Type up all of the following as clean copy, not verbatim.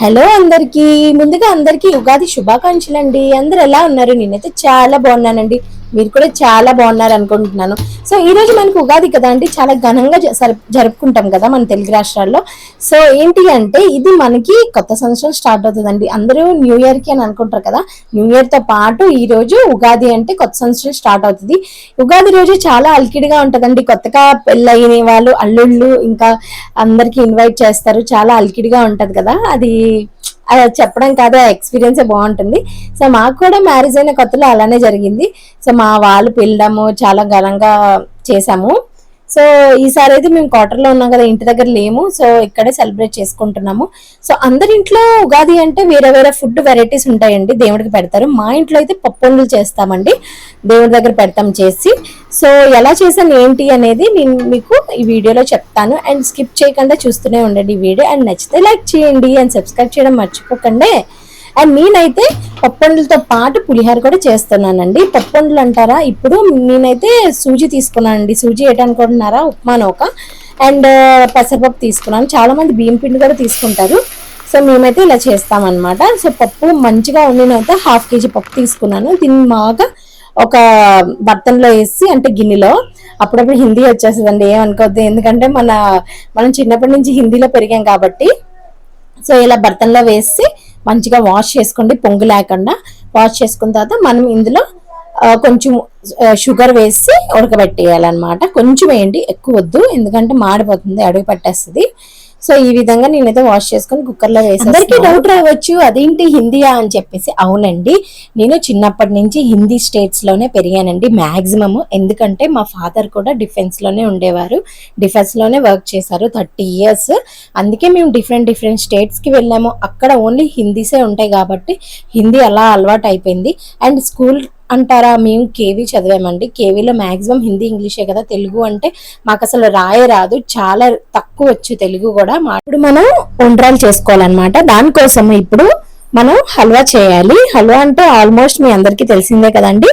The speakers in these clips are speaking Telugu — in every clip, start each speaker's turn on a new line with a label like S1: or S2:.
S1: హలో అందరికి ముందుగా అందరికి ఉగాది శుభాకాంక్షలు అండి. అందరు ఎలా ఉన్నారు? నేనైతే చాలా బాగున్నానండి. మీరు కూడా చాలా బాగున్నారు అనుకుంటున్నాను. సో ఈ రోజు మనకు ఉగాది కదా అండి, చాలా ఘనంగా జరుపుకుంటాం కదా మన తెలుగు రాష్ట్రాల్లో. సో ఏంటి అంటే ఇది మనకి కొత్త సంవత్సరం స్టార్ట్ అవుతుందండి. అందరూ న్యూ ఇయర్ కి అని అనుకుంటారు కదా. న్యూ ఇయర్ తో పాటు ఈ రోజు ఉగాది అంటే కొత్త సంవత్సరం స్టార్ట్ అవుతుంది. ఉగాది రోజు చాలా అలికిడిగా ఉంటదండి. కొత్తగా పెళ్ళయిన వాళ్ళు అల్లుళ్ళు ఇంకా అందరికి ఇన్వైట్ చేస్తారు. చాలా అలికిడిగా ఉంటది కదా అది. అది చెప్పడం కాదు, ఆ ఎక్స్పీరియన్స్ బాగుంటుంది. సో మాకు కూడా మ్యారేజ్ అయిన కొత్తలో అలానే జరిగింది. సో మా వాళ్ళు పిలడము చాలా ఘనంగా చేసాము. సో ఈసారి అయితే మేము క్వార్టర్లో ఉన్నాం కదా, ఇంటి దగ్గర లేము. సో ఇక్కడే సెలబ్రేట్ చేసుకుంటున్నాము. సో అందరి ఇంట్లో ఉగాది అంటే వేరే వేరే ఫుడ్ వెరైటీస్ ఉంటాయండి, దేవుడికి పెడతారు. మా ఇంట్లో అయితే పప్పొంగులు చేస్తామండి, దేవుడి దగ్గర పెడతాం చేసి. సో ఎలా చేశాను ఏంటి అనేది నేను మీకు ఈ వీడియోలో చెప్తాను. అండ్ స్కిప్ చేయకుండా చూస్తూనే ఉండండి ఈ వీడియో. అండ్ నచ్చితే లైక్ చేయండి అండ్ సబ్స్క్రైబ్ చేయడం మర్చిపోకండి. అండ్ నేనైతే పప్పొండలతో పాటు పులిహోర కూడా చేస్తున్నానండి. పప్పొండలు అంటారా, ఇప్పుడు నేనైతే సూజీ తీసుకున్నానండి. సూజీ ఏంటనుకుంటున్నారా, ఉప్మా నూక అండ్ పెసరపప్పు తీసుకున్నాను. చాలా మంది బియ్యం పిండి కూడా తీసుకుంటారు. సో మేమైతే ఇలా చేస్తామన్నమాట. సో పప్పు మంచిగా నేనైతే హాఫ్ కేజీ పప్పు తీసుకున్నాను. దీన్ని బాగా ఒక బర్తన్లో వేసి, అంటే గిన్నెలో, అప్పుడప్పుడు హిందీ వచ్చేస్తుందండి ఏమనుకోవద్దు, ఎందుకంటే మనం చిన్నప్పటి నుంచి హిందీలో పెరిగాం కాబట్టి. సో ఇలా బర్తన్లో వేసి మంచిగా వాష్ చేసుకోండి, పొంగు లేకుండా వాష్ చేసుకున్న తర్వాత మనం ఇందులో కొంచెం షుగర్ వేసి ఉడకబెట్టేయాలన్నమాట. కొంచెం వేయండి, ఎక్కువ వద్దు, ఎందుకంటే మాడిపోతుంది, అడుగు పట్టేస్తుంది. సో ఈ విధంగా నేనైతే వాష్ చేసుకొని కుక్కర్లో వేసి. అందరికీ డౌట్ రావచ్చు, అదేంటి హిందీయా అని చెప్పేసి. అవునండి, నేను చిన్నప్పటి నుంచి హిందీ స్టేట్స్ లోనే పెరిగానండి మాక్సిమం. ఎందుకంటే మా ఫాదర్ కూడా డిఫెన్స్ లోనే ఉండేవారు, డిఫెన్స్ లోనే వర్క్ చేశారు 30 years. అందుకే మేము డిఫరెంట్ స్టేట్స్ కి వెళ్ళాము. అక్కడ ఓన్లీ హిందీసే ఉంటాయి కాబట్టి హిందీ అలా అలవాటు అయిపోయింది. అండ్ స్కూల్ అంటారా, మేము కేవీ చదివామండి. కేవీలో మాక్సిమం హిందీ ఇంగ్లీషే కదా, తెలుగు అంటే మాకు అసలు రాదు, చాలా తక్కువ వచ్చు తెలుగు కూడా. ఇప్పుడు మనం ఉండ్రాలు చేసుకోవాలన్నమాట. దానికోసం ఇప్పుడు మనం హల్వా చేయాలి. హల్వా అంటే ఆల్మోస్ట్ మీ అందరికీ తెలిసిందే కదండి.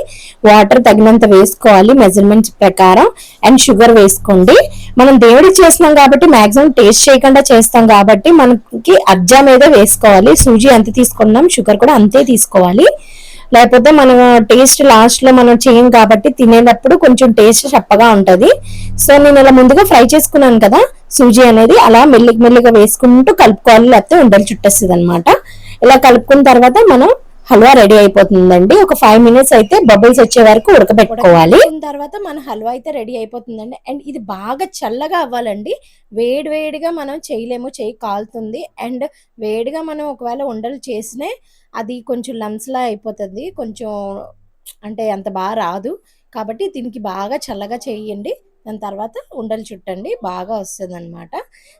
S1: వాటర్ తగినంత వేసుకోవాలి మెజర్మెంట్స్ ప్రకారం, అండ్ షుగర్ వేసుకోండి. మనం దేవుడికి చేస్తున్నాం కాబట్టి మాక్సిమం టేస్ట్ చేయకుండా చేస్తాం కాబట్టి మనకి అజ్జా మీద వేసుకోవాలి. సూజీ ఎంత తీసుకున్నాం, షుగర్ కూడా అంతే తీసుకోవాలి. లేకపోతే మనం టేస్ట్ లాస్ట్ లో మనం చేయం కాబట్టి తినేటప్పుడు కొంచెం టేస్ట్ చప్పగా ఉంటది. సో నేను ఇలా ముందుగా ఫ్రై చేసుకున్నాను కదా సూజీ అనేది, అలా మెల్లిగా వేసుకుంటూ కలుపుకోవాలి, లేకపోతే ఉండలు చుట్టేస్తుంది అనమాట. ఇలా కలుపుకున్న తర్వాత మనం హల్వా రెడీ అయిపోతుందండి. ఒక 5 minutes అయితే బబుల్స్ వచ్చే వరకు ఉడకబెట్టుకోవాలి. తర్వాత మన హల్వా అయితే రెడీ అయిపోతుందండి. అండ్ ఇది బాగా చల్లగా అవ్వాలండి. వేడిగా మనం చేయలేము, చేయి కాలుతుంది. అండ్ వేడిగా మనం ఒకవేళ ఉండలు చేసినే అది కొంచెం లంప్స్లా అయిపోతుంది, కొంచెం అంటే అంత బాగా రాదు. కాబట్టి దీనికి బాగా చల్లగా చేయండి. దాని తర్వాత ఉండలు చుట్టండి, బాగా వస్తుంది అనమాట.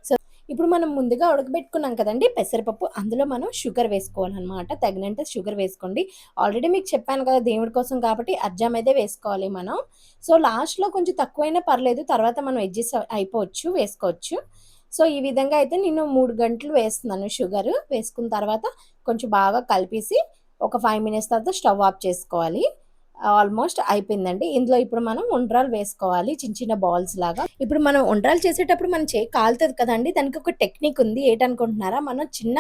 S1: సో ఇప్పుడు మనం ముందుగా ఉడకబెట్టుకున్నాం కదండి పెసరపప్పు, అందులో మనం షుగర్ వేసుకోవాలన్నమాట. తగినంత షుగర్ వేసుకోండి. ఆల్రెడీ మీకు చెప్పాను కదా దేవుడి కోసం కాబట్టి అర్జం అయితే వేసుకోవాలి మనం. సో లాస్ట్లో కొంచెం తక్కువైనా పర్లేదు, తర్వాత మనం అడ్జస్ట్ అయిపోవచ్చు, వేసుకోవచ్చు. సో ఈ విధంగా అయితే నేను 3 గంటలు వేస్తున్నాను. షుగర్ వేసుకున్న తర్వాత కొంచెం బాగా కలిపేసి ఒక 5 minutes తర్వాత స్టవ్ ఆఫ్ చేసుకోవాలి. ఆల్మోస్ట్ అయిపోయిందండి. ఇందులో ఇప్పుడు మనం ఉండ్రాలు వేసుకోవాలి, చిన్న బాల్స్ లాగా. ఇప్పుడు మనం ఉండ్రాలు చేసేటప్పుడు మన చేయి కాలుతుంది కదండి, దానికి ఒక టెక్నిక్ ఉంది. ఏంటనుకుంటున్నారా, మనం చిన్న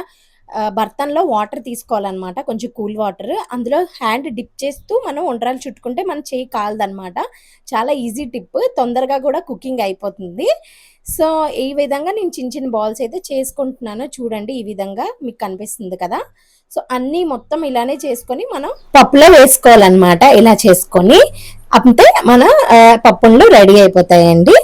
S1: బర్తన్లో వాటర్ తీసుకోవాలన్నమాట, కొంచెం కూల్ వాటర్. అందులో హ్యాండ్ డిప్ చేస్తూ మనం ఉండ్రాలు చుట్టుకుంటే మన చేయి కాలదనమాట. చాలా ఈజీ టిప్, తొందరగా కూడా కుకింగ్ అయిపోతుంది. సో ఈ విధంగా నేను చిన్న బాల్స్ అయితే చేసుకుంటున్నాను. చూడండి, ఈ విధంగా మీకు కనిపిస్తుంది కదా. సో అన్నీ మొత్తం ఇలానే చేసుకొని మనం పప్పులో వేసుకోవాలన్నమాట. ఇలా చేసుకొని అంతే మన పప్పులు రెడీ అయిపోతాయండి.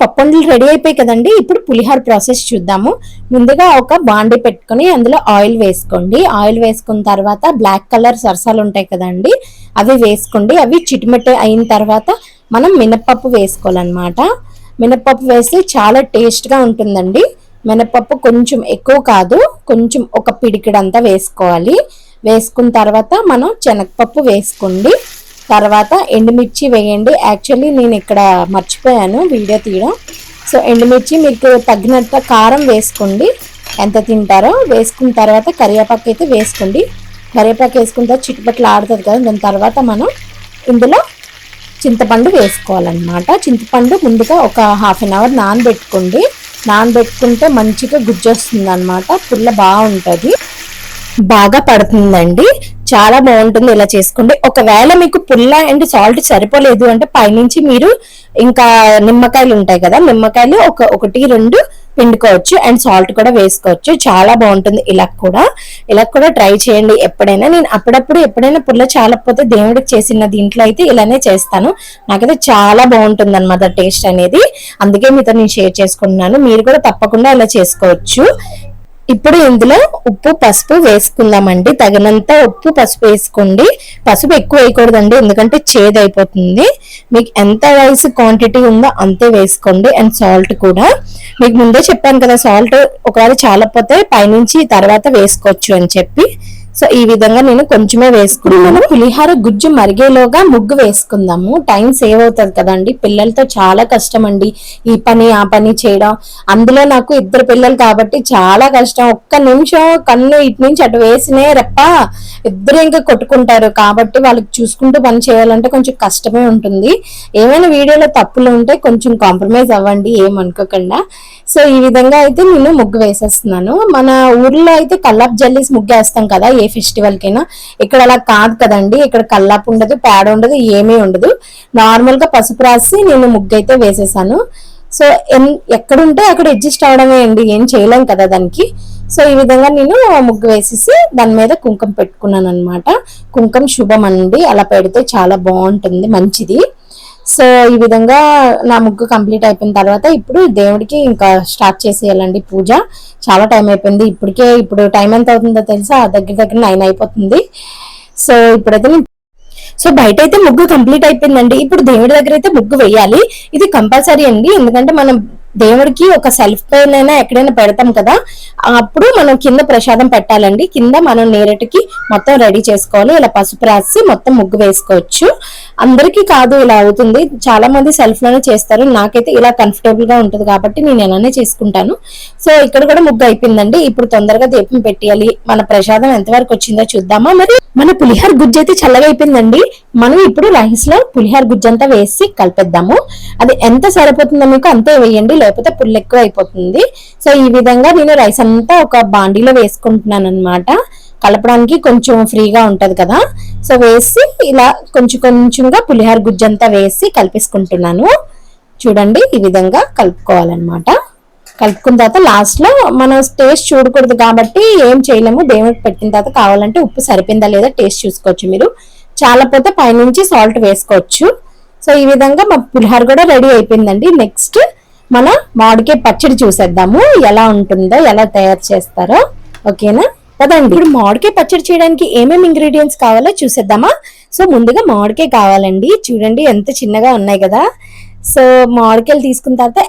S1: పప్పొండలు రెడీ అయిపోయి కదండి. ఇప్పుడు పులిహోర ప్రాసెస్ చూద్దాము. ముందుగా ఒక బాండి పెట్టుకొని అందులో ఆయిల్ వేసుకోండి. ఆయిల్ వేసుకున్న తర్వాత బ్లాక్ కలర్ సరసాలు ఉంటాయి కదండి, అవి వేసుకోండి. అవి చిటిమెట్ట అయిన తర్వాత మనం మినప్పప్పు వేసుకోవాలన్నమాట. మినప్పప్పు వేసి చాలా టేస్ట్గా ఉంటుందండి. మినప్పప్పు కొంచెం ఎక్కువ కాదు, కొంచెం ఒక పిడికిడంతా వేసుకోవాలి. వేసుకున్న తర్వాత మనం శనగపప్పు వేసుకోండి. తర్వాత ఎండుమిర్చి వేయండి. యాక్చువల్లీ నేను ఇక్కడ మర్చిపోయాను వీడియో తీయడం. సో ఎండుమిర్చి మీకు తగినంత కారం వేసుకోండి, ఎంత తింటారో వేసుకున్న తర్వాత కరివేపాకు అయితే వేసుకోండి. కరివేపాకు వేసుకున్న తర్వాత చిట్టుపట్లు ఆడుతుంది కదా, దాని తర్వాత మనం ఇందులో చింతపండు వేసుకోవాలన్నమాట. చింతపండు ముందుగా ఒక హాఫ్ అన్ అవర్ నానబెట్టుకోండి. నానబెట్టుకుంటే మంచిగా గుజ్జు వస్తుంది అనమాట, పుల్ల బాగుంటుంది, బాగా పడుతుందండి, చాలా బాగుంటుంది. ఇలా చేసుకోండి. ఒకవేళ మీకు పుల్ల అండ్ సాల్ట్ సరిపోలేదు అంటే పైనుంచి మీరు ఇంకా నిమ్మకాయలు ఉంటాయి కదా, నిమ్మకాయలు ఒకటి రెండు పిండుకోవచ్చు అండ్ సాల్ట్ కూడా వేసుకోవచ్చు. చాలా బాగుంటుంది. ఇలా కూడా ట్రై చేయండి ఎప్పుడైనా. నేను అప్పుడప్పుడు ఎప్పుడైనా పుల్ల చాలకపోతే దేవుడికి చేసిన దీంట్లో అయితే ఇలానే చేస్తాను. నాకైతే చాలా బాగుంటుంది అనమాట టేస్ట్ అనేది. అందుకే మీతో నేను షేర్ చేసుకుంటున్నాను. మీరు కూడా తప్పకుండా ఇలా చేసుకోవచ్చు. ఇప్పుడు ఇందులో ఉప్పు పసుపు వేసుకుందామండి. తగినంత ఉప్పు పసుపు వేసుకోండి. పసుపు ఎక్కువ వేయకూడదండి, ఎందుకంటే చేదు అయిపోతుంది. మీకు ఎంత రైస్ క్వాంటిటీ ఉందో అంతే వేసుకోండి. అండ్ సాల్ట్ కూడా మీకు ముందే చెప్పాను కదా, సాల్ట్ ఒకవేళ చాలకపోతే పైనుంచి తర్వాత వేసుకోవచ్చు అని చెప్పి. సో ఈ విధంగా నేను కొంచెమే వేసుకున్నాను. పులిహోర గుజ్జు మరిగేలోగా ముగ్గు వేసుకుందాము. టైం సేవ్ అవుతుంది కదండి. పిల్లలతో చాలా కష్టం అండి ఈ పని ఆ పని చేయడం. అందులో నాకు 2 పిల్లలు కాబట్టి చాలా కష్టం. ఒక్క నిమిషం కన్ను ఇటు నుంచి అటు వేసినే రెప్ప ఇద్దరు ఇంకా కొట్టుకుంటారు. కాబట్టి వాళ్ళకి చూసుకుంటూ పని చేయాలంటే కొంచెం కష్టమే ఉంటుంది. ఏమైనా వీడియోలో తప్పులు ఉంటే కొంచెం కాంప్రమైజ్ అవ్వండి, ఏమనుకోకుండా. సో ఈ విధంగా అయితే నేను ముగ్గు వేసేస్తున్నాను. మన ఊర్లో అయితే కల్లాపు జల్లీస్ ముగ్గు వేస్తాం కదా ఏ ఫెస్టివల్ కైనా. ఇక్కడ అలా కాదు కదండి. ఇక్కడ కల్లాపు ఉండదు, పేడ ఉండదు, ఏమీ ఉండదు. నార్మల్ గా పసుపు రాసి నేను ముగ్గు అయితే వేసేసాను. సో ఎక్కడుంటే అక్కడ అడ్జస్ట్ అవడమే అండి, ఏం చేయలేం కదా దానికి. సో ఈ విధంగా నేను ముగ్గు వేసేసి దాని మీద కుంకుమ పెట్టుకున్నాను అనమాట. కుంకుమ శుభం అండి, అలా పెడితే చాలా బాగుంటుంది, మంచిది. సో ఈ విధంగా నా ముగ్గు కంప్లీట్ అయిపోయిన తర్వాత ఇప్పుడు దేవుడికి ఇంకా స్టార్ట్ చేసేయాలండి పూజ. చాలా టైం అయిపోయింది ఇప్పటికే. ఇప్పుడు టైం ఎంత అవుతుందో తెలుసా, దగ్గర 9 అయిపోతుంది. సో ఇప్పుడైతే సో బయట అయితే ముగ్గు కంప్లీట్ అయిపోయిందండి. ఇప్పుడు దేవుడి దగ్గర అయితే ముగ్గు వేయాలి. ఇది కంపల్సరీ అండి, ఎందుకంటే మనం దేవుడికి ఒక సెల్ఫ్ పైన ఎక్కడైనా పెడతాం కదా, అప్పుడు మనం కింద ప్రసాదం పెట్టాలండి. కింద మనం నేరటికి మొత్తం రెడీ చేసుకోవాలి. ఇలా పసుపు రాసి మొత్తం ముగ్గు వేసుకోవచ్చు. అందరికీ కాదు ఇలా అవుతుంది, చాలా మంది సెల్ఫ్ లోనే చేస్తారు. నాకైతే ఇలా కంఫర్టబుల్ గా ఉంటుంది కాబట్టి నేను ఇలానే చేసుకుంటాను. సో ఇక్కడ కూడా ముగ్గు అయిపోయిందండి. ఇప్పుడు తొందరగా దీపం పెట్టేయాలి. మన ప్రసాదం ఎంతవరకు వచ్చిందో చూద్దామా. మరి మన పులిహోర గుజ్జు అయితే చల్లగా అయిపోయిందండి. మనం ఇప్పుడు రైస్ లో పులిహోర గుజ్జు అంతా వేసి కలిపేద్దాము. అది ఎంత సరిపోతుందో మీకు అంతే వేయండి, లేకపోతే పుల్ల ఎక్కువ అయిపోతుంది. సో ఈ విధంగా నేను రైస్ అంతా ఒక బాండీలో వేసుకుంటున్నాను అనమాట. కలపడానికి కొంచెం ఫ్రీగా ఉంటది కదా. సో వేసి ఇలా కొంచెంగా పులిహోర గుజ్జు అంతా వేసి కలిపేసుకుంటున్నాను. చూడండి ఈ విధంగా కలుపుకోవాలన్నమాట. కలుపుకున్న తర్వాత లాస్ట్ లో మనం టేస్ట్ చూడకూడదు కాబట్టి ఏం చేయలేము. దేవుడికి పెట్టిన తర్వాత కావాలంటే ఉప్పు సరిపోయిందా లేదా టేస్ట్ చూసుకోవచ్చు మీరు. చాలా పోతే పైనుంచి సాల్ట్ వేసుకోవచ్చు. సో ఈ విధంగా మా పులిహోర కూడా రెడీ అయిపోయిందండి. నెక్స్ట్ మన మామిడికాయ పచ్చడి చూసేద్దాము, ఎలా ఉంటుందో, ఎలా తయారు చేస్తారో. ఓకేనా పదండి. ఇప్పుడు మామిడికాయ పచ్చడి చేయడానికి ఏమేమి ఇంగ్రీడియంట్స్ కావాలో చూసేద్దామా. సో ముందుగా మామిడికాయ కావాలండి. చూడండి ఎంత చిన్నగా ఉన్నాయి కదా. సో మామిడికాయలు తీసుకున్న తర్వాత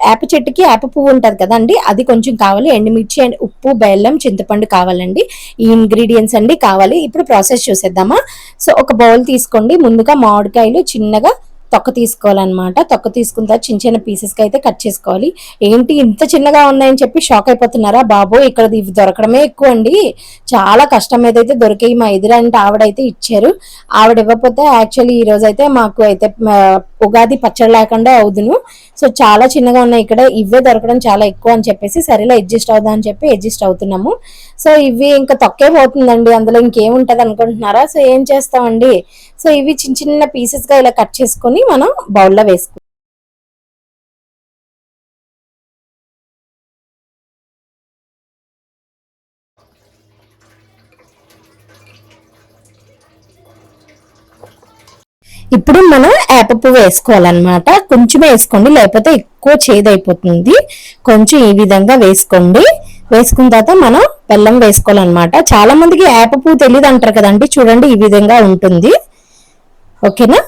S1: వేప చెట్టుకి వేప పువ్వు ఉంటది కదండి, అది కొంచెం కావాలి. ఎండుమిర్చి అండ్ ఉప్పు, బెల్లం, చింతపండు కావాలండి. ఈ ఇంగ్రీడియంట్స్ అండి కావాలి. ఇప్పుడు ప్రాసెస్ చూసేద్దామా. సో ఒక బౌల్ తీసుకోండి. ముందుగా మామిడికాయలు చిన్నగా తొక్క తీసుకోవాలన్నమాట. తొక్క తీసుకున్న తర్వాత చిన్న పీసెస్ కి అయితే కట్ చేసుకోవాలి. ఏంటి ఇంత చిన్నగా ఉన్నాయని చెప్పి షాక్ అయిపోతున్నారా బాబు, ఇక్కడ ఇవి దొరకడమే ఎక్కువ అండి, చాలా కష్టం ఏదైతే దొరికాయి. మా ఎదురంటే ఆవిడైతే ఇచ్చారు. ఆవిడ ఇవ్వకపోతే యాక్చువల్లీ ఈ రోజు అయితే మాకు అయితే ఉగాది పచ్చడి లేకుండా అవుదును. సో చాలా చిన్నగా ఉన్నాయి, ఇక్కడ ఇవే దొరకడం చాలా ఎక్కువ అని చెప్పేసి సరేలా అడ్జస్ట్ అవుదా అని చెప్పి అడ్జస్ట్ అవుతున్నాము. సో ఇవి ఇంకా తొక్కే పోతుందండి, అందులో ఇంకేముంటది అనుకుంటున్నారా. సో ఏం చేస్తామండి. సో ఇవి చిన్న పీసెస్ గా ఇలా కట్ చేసుకొని మనం బౌల్లో వేసుకుంటాం. ఇప్పుడు మనం వేప పువ్వు వేసుకోవాలన్నమాట. కొంచెమే వేసుకోండి, లేకపోతే ఎక్కువ చేదైపోతుంది. కొంచెం ఈ విధంగా వేసుకోండి. వేసుకున్న తర్వాత మనం బెల్లం వేసుకోవాలన్నమాట. చాలా మందికి వేప పువ్వు తెలియదు అంటారు కదండి, చూడండి ఈ విధంగా ఉంటుంది. ఓకేనా.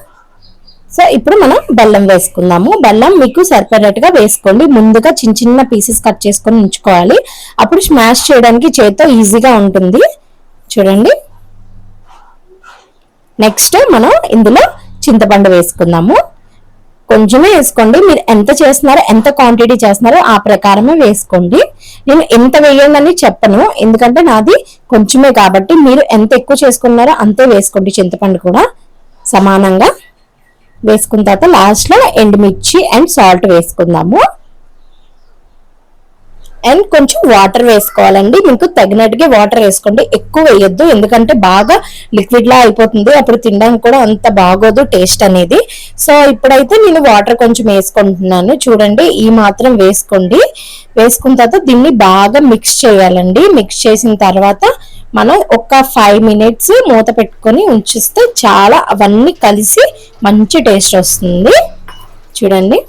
S1: సో ఇప్పుడు మనం బెల్లం వేసుకుందాము. బెల్లం మీకు సరిపడేట్టుగా వేసుకోండి. ముందుగా చిన్న పీసెస్ కట్ చేసుకొని ఉంచుకోవాలి, అప్పుడు స్మాష్ చేయడానికి చేత్తో ఈజీగా ఉంటుంది. చూడండి నెక్స్ట్ మనం ఇందులో చింతపండు వేసుకుందాము. కొంచెమే వేసుకోండి, మీరు ఎంత చేస్తున్నారో ఎంత క్వాంటిటీ చేస్తున్నారో ఆ ప్రకారమే వేసుకోండి. నేను ఎంత వేయండి చెప్పను, ఎందుకంటే నాది కొంచెమే కాబట్టి మీరు ఎంత ఎక్కువ చేసుకున్నారో అంతే వేసుకోండి. చింతపండు కూడా సమానంగా వేసుకున్న తర్వాత లాస్ట్ లో ఎండుమిర్చి అండ్ సాల్ట్ వేసుకుందాము. అండ్ కొంచెం వాటర్ వేసుకోవాలండి, మీకు తగినట్టుగా వాటర్ వేసుకోండి, ఎక్కువ వేయొద్దు ఎందుకంటే బాగా లిక్విడ్ లా అయిపోతుంది, అప్పుడు తినడానికి కూడా అంత బాగోదు టేస్ట్ అనేది. సో ఇప్పుడైతే నేను వాటర్ కొంచెం వేసుకుంటున్నాను, చూడండి ఈ మాత్రం వేసుకోండి. వేసుకున్న తర్వాత దీన్ని బాగా మిక్స్ చేయాలండి. మిక్స్ చేసిన తర్వాత మనం ఒక 5 minutes మూత పెట్టుకొని ఉంచిస్తే చాలా అవన్నీ కలిసి మంచి టేస్ట్ వస్తుంది. చూడండి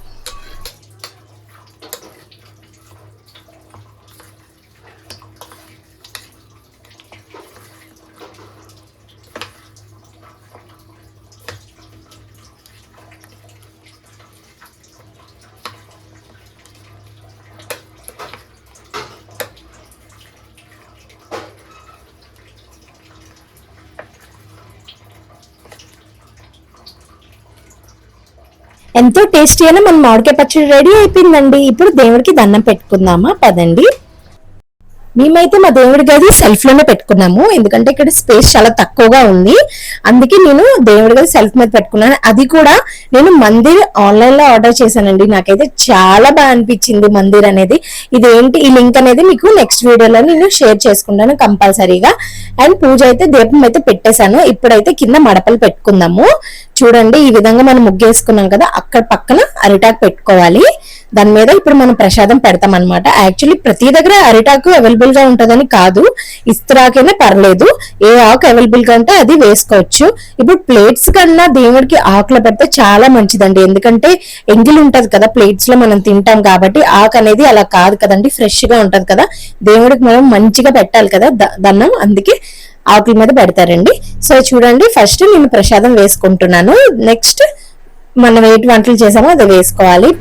S1: ఎంతో టేస్టీ అయినా మన మామిడికాయ పచ్చడి రెడీ అయిపోయిందండి. ఇప్పుడు దేవుడికి దండం పెట్టుకుందామా పదండి. మేమైతే మా దేవుడి గది సెల్ఫ్ లోనే పెట్టుకున్నాము, ఎందుకంటే ఇక్కడ స్పేస్ చాలా తక్కువగా ఉంది, అందుకే నేను దేవుడి గది సెల్ఫ్ మీద పెట్టుకున్నాను. అది కూడా నేను మందిర్ ఆన్లైన్ లో ఆర్డర్ చేశానండి. నాకైతే చాలా బాగా అనిపించింది మందిర్ అనేది. ఇదేంటి ఈ లింక్ అనేది మీకు నెక్స్ట్ వీడియోలో నేను షేర్ చేసుకుంటాను కంపల్సరీగా. అండ్ పూజ అయితే దీపం అయితే పెట్టేశాను. ఇప్పుడైతే కింద మడపలు పెట్టుకుందాము. చూడండి ఈ విధంగా మనం ముగ్గేసుకున్నాం కదా, అక్కడ పక్కన అరిటాకు పెట్టుకోవాలి. దాని మీద ఇప్పుడు మనం ప్రసాదం పెడతాం అనమాట. యాక్చువల్లీ ప్రతి దగ్గర అరిటాకు అవైలబుల్ గా ఉంటదని కాదు, ఇస్తరాకైనా పర్లేదు, ఏ ఆకు అవైలబుల్ గా ఉంటే అది వేసుకోవచ్చు. ఇప్పుడు ప్లేట్స్ కన్నా దేవుడికి ఆకులు పెడితే చాలా మంచిదండి, ఎందుకంటే ఎంగిలి ఉంటది కదా ప్లేట్స్ లో మనం తింటాం కాబట్టి. ఆకు అనేది అలా కాదు కదండి, ఫ్రెష్ గా ఉంటది కదా, దేవుడికి మనం మంచిగా పెట్టాలి కదా దండం, అందుకే ఆకుల మీద పెడతారండి. సో చూడండి ఫస్ట్ నేను ప్రసాదం వేసుకుంటున్నాను, నెక్స్ట్ మనం ఏటి వంటలు చేసామో అది వేసుకోవాలి.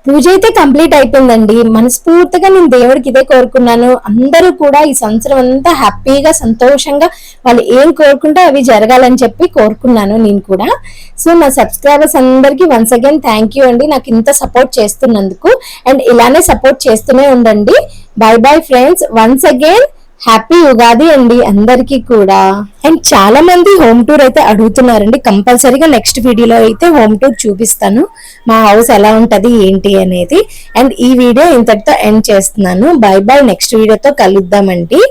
S1: పూజ అయితే కంప్లీట్ అయిపోయిందండి. మనస్ఫూర్తిగా నేను దేవుడికి ఇదే కోరుకున్నాను, అందరూ కూడా ఈ సంవత్సరం అంతా హ్యాపీగా సంతోషంగా వాళ్ళు ఏం కోరుకుంటే అవి జరగాలని చెప్పి కోరుకున్నాను నేను కూడా. సో నా సబ్స్క్రైబర్స్ అందరికీ వన్స్ అగైన్ థ్యాంక్ యూ అండి, నాకు ఇంత సపోర్ట్ చేస్తున్నందుకు. అండ్ ఇలానే సపోర్ట్ చేస్తూనే ఉండండి. By bye friends, once again happy Ugadi అండి అందరికీ కూడా. అండ్ చాలా మంది హోమ్ టూర్ అయితే అడుగుతున్నారండి, కంపల్సరీగా నెక్స్ట్ వీడియోలో అయితే హోమ్ టూర్ చూపిస్తాను, మా హౌస్ ఎలా ఉంటది ఏంటి అనేది. అండ్ ఈ వీడియో ఇంతటితో ఎండ్ చేస్తున్నాను. బై బై, నెక్స్ట్ వీడియోతో కలుద్దామండి.